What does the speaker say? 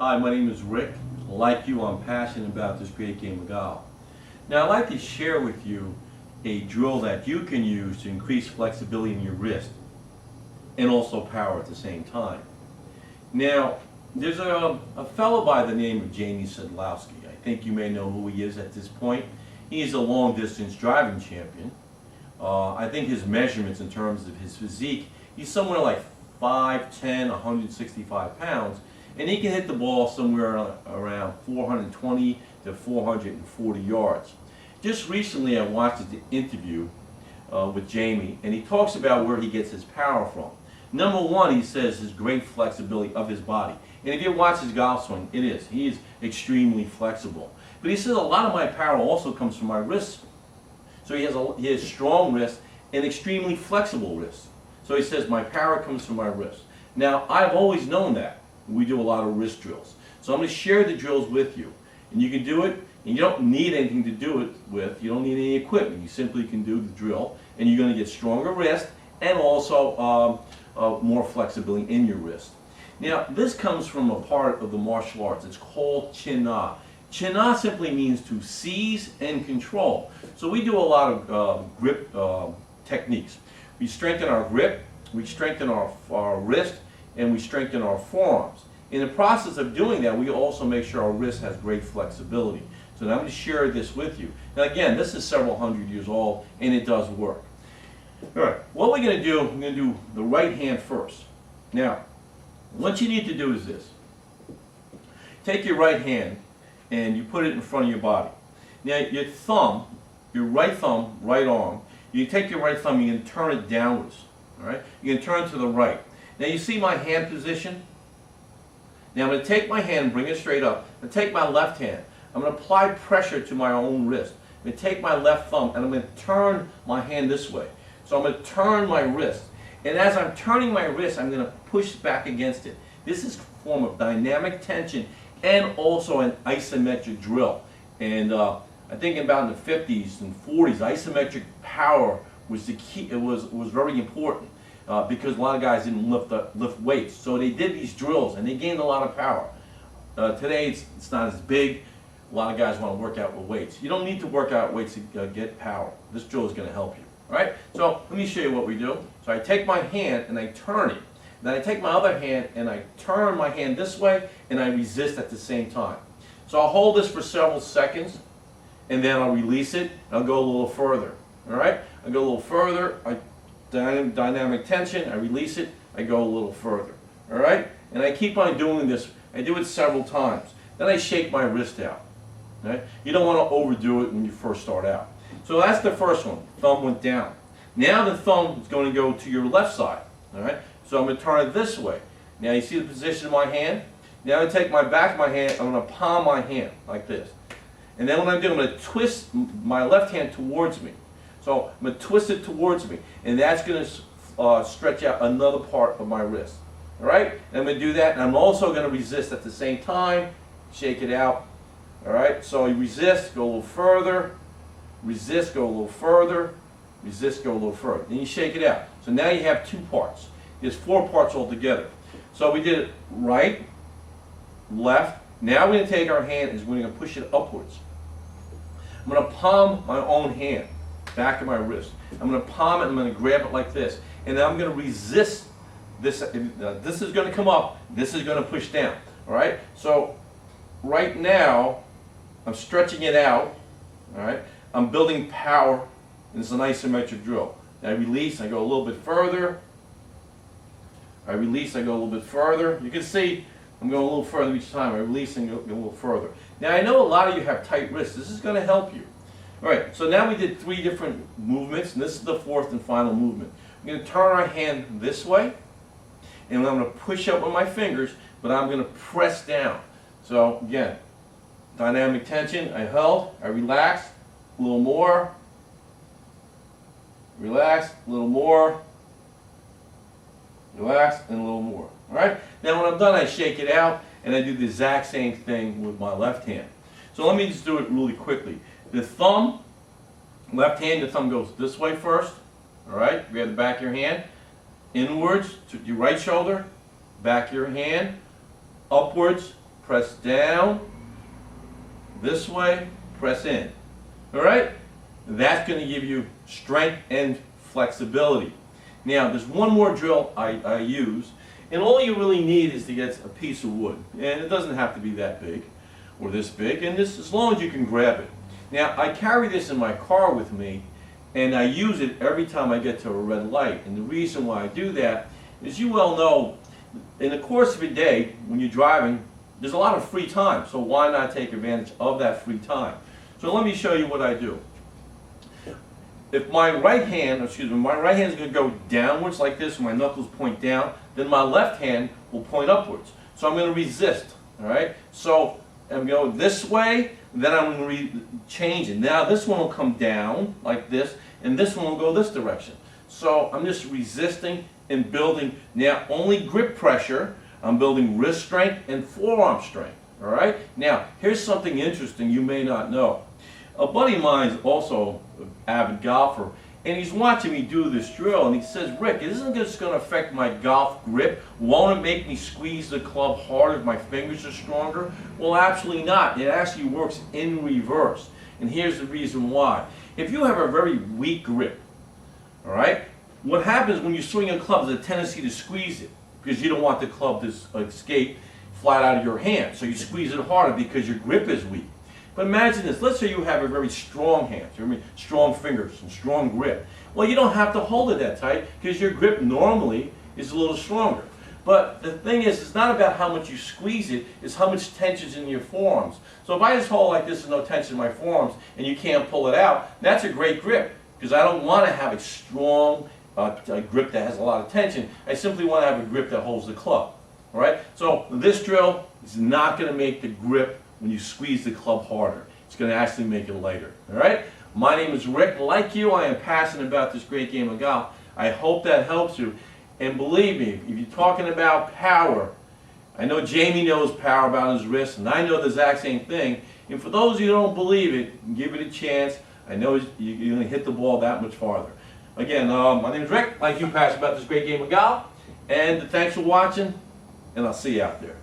Hi, my name is Rick. Like you, I'm passionate about this great game of golf. Now, I'd like to share with you a drill that you can use to increase flexibility in your wrist and also power at the same time. Now, there's a fellow by the name of Jamie Sadlowski. I think you may know who he is at this point. He's a long-distance driving champion. I think his measurements in terms of his physique, he's somewhere like 5'10", 165 pounds, and he can hit the ball somewhere around 420 to 440 yards. Just recently I watched the interview with Jamie, and he talks about where he gets his power from. Number one, he says his great flexibility of his body. And if you watch his golf swing, he is extremely flexible. But he says a lot of my power also comes from my wrists. So he has strong wrists and extremely flexible wrists. So he says my power comes from my wrists. Now, I've always known that. We do a lot of wrist drills. So I'm going to share the drills with you. And you can do it, and you don't need anything to do it with. You don't need any equipment. You simply can do the drill, and you're going to get stronger wrist and also more flexibility in your wrist. Now, this comes from a part of the martial arts. It's called Chin-Na. Chin-Na simply means to seize and control. So we do a lot of grip techniques. We strengthen our grip, we strengthen our wrist, and we strengthen our forearms. In the process of doing that, we also make sure our wrist has great flexibility. So now I'm going to share this with you. Now again, this is several hundred years old, and it does work. All right, what we're going to do, we're going to do the right hand first. Now, what you need to do is this. Take your right hand, and you put it in front of your body. Now your thumb, your right thumb, right arm, you take your right thumb, you can turn it downwards. All right? You can turn it to the right. Now you see my hand position? Now I'm going to take my hand, bring it straight up, and take my left hand. I'm going to apply pressure to my own wrist. I'm going to take my left thumb, and I'm going to turn my hand this way. So I'm going to turn my wrist. And as I'm turning my wrist, I'm going to push back against it. This is a form of dynamic tension and also an isometric drill. And I think about in the 50s and 40s, isometric power was the key. It was very important because a lot of guys didn't lift weights. So they did these drills and they gained a lot of power. Today it's not as big. A lot of guys want to work out with weights. You don't need to work out weights to get power. This drill is going to help you. All right? So let me show you what we do. So I take my hand and I turn it. Then I take my other hand and I turn my hand this way and I resist at the same time. So I'll hold this for several seconds and then I'll release it and I'll go a little further. All right? I go a little further, dynamic tension, I release it, I go a little further. All right? And I keep on doing this. I do it several times. Then I shake my wrist out. All right? You don't want to overdo it when you first start out. So that's the first one. Thumb went down. Now the thumb is going to go to your left side. All right? So I'm going to turn it this way. Now you see the position of my hand? Now I take my back of my hand, I'm going to palm my hand like this. And then what I'm doing, I'm going to twist my left hand towards me. So I'm going to twist it towards me. And that's going to stretch out another part of my wrist. All right? And I'm going to do that. And I'm also going to resist at the same time. Shake it out. All right? So you resist, go a little further. Resist, go a little further. Resist, go a little further. Then you shake it out. So now you have two parts. There's four parts altogether. So we did it right, left. Now we're going to take our hand and we're going to push it upwards. I'm going to palm my own hand, back of my wrist. I'm going to palm it and I'm going to grab it like this. And then I'm going to resist this. This is going to come up. This is going to push down. All right? So right now, I'm stretching it out. All right? I'm building power. And it's an isometric drill. I release, I go a little bit further. I release, I go a little bit further. You can see I'm going a little further each time. I release and go a little further. Now I know a lot of you have tight wrists. This is going to help you. All right, so now we did 3 different movements, and this is the 4th and final movement. I'm going to turn our hand this way, and I'm going to push up with my fingers, but I'm going to press down. So again, dynamic tension, I held, I relaxed, a little more. Relax, a little more. Relax, and a little more. All right? Now when I'm done, I shake it out, and I do the exact same thing with my left hand. So let me just do it really quickly. The thumb, left hand, the thumb goes this way first. All right? Grab the back of your hand. Inwards to your right shoulder. Back of your hand. Upwards press down, this way, press in. All right? That's going to give you strength and flexibility. Now, there's one more drill I use, and all you really need is to get a piece of wood. And it doesn't have to be that big or this big, and this, as long as you can grab it. Now, I carry this in my car with me, and I use it every time I get to a red light. And the reason why I do that is, you well know, in the course of a day, when you're driving, there's a lot of free time, so why not take advantage of that free time? So let me show you what I do. If my right hand is going to go downwards like this, my knuckles point down, then my left hand will point upwards. So I'm going to resist, all right? So I'm going this way, then I'm going to change it. Now this one will come down like this, and this one will go this direction. So I'm just resisting and building, now only grip pressure, I'm building wrist strength and forearm strength, all right? Now, here's something interesting you may not know. A buddy of mine is also an avid golfer, and he's watching me do this drill, and he says, Rick, isn't this going to affect my golf grip? Won't it make me squeeze the club harder if my fingers are stronger? Well, absolutely not. It actually works in reverse, and here's the reason why. If you have a very weak grip, all right, what happens when you swing a club is a tendency to squeeze it, because you don't want the club to escape flat out of your hand. So you squeeze it harder because your grip is weak. But imagine this, let's say you have a very strong hand, strong fingers and strong grip. Well, you don't have to hold it that tight because your grip normally is a little stronger. But the thing is, it's not about how much you squeeze it, it's how much tension's in your forearms. So if I just hold like this and no tension in my forearms and you can't pull it out, that's a great grip, because I don't want to have a strong a grip that has a lot of tension. I simply want to have a grip that holds the club. All right? So this drill is not going to make the grip when you squeeze the club harder. It's going to actually make it lighter. All right? My name is Rick. Like you, I am passionate about this great game of golf. I hope that helps you. And believe me, if you're talking about power, I know Jamie knows power about his wrist, and I know the exact same thing. And for those of you who don't believe it, give it a chance. I know you're going to hit the ball that much farther. Again, my name is Rick. Like you, passionate about this great game of golf. And thanks for watching, and I'll see you out there.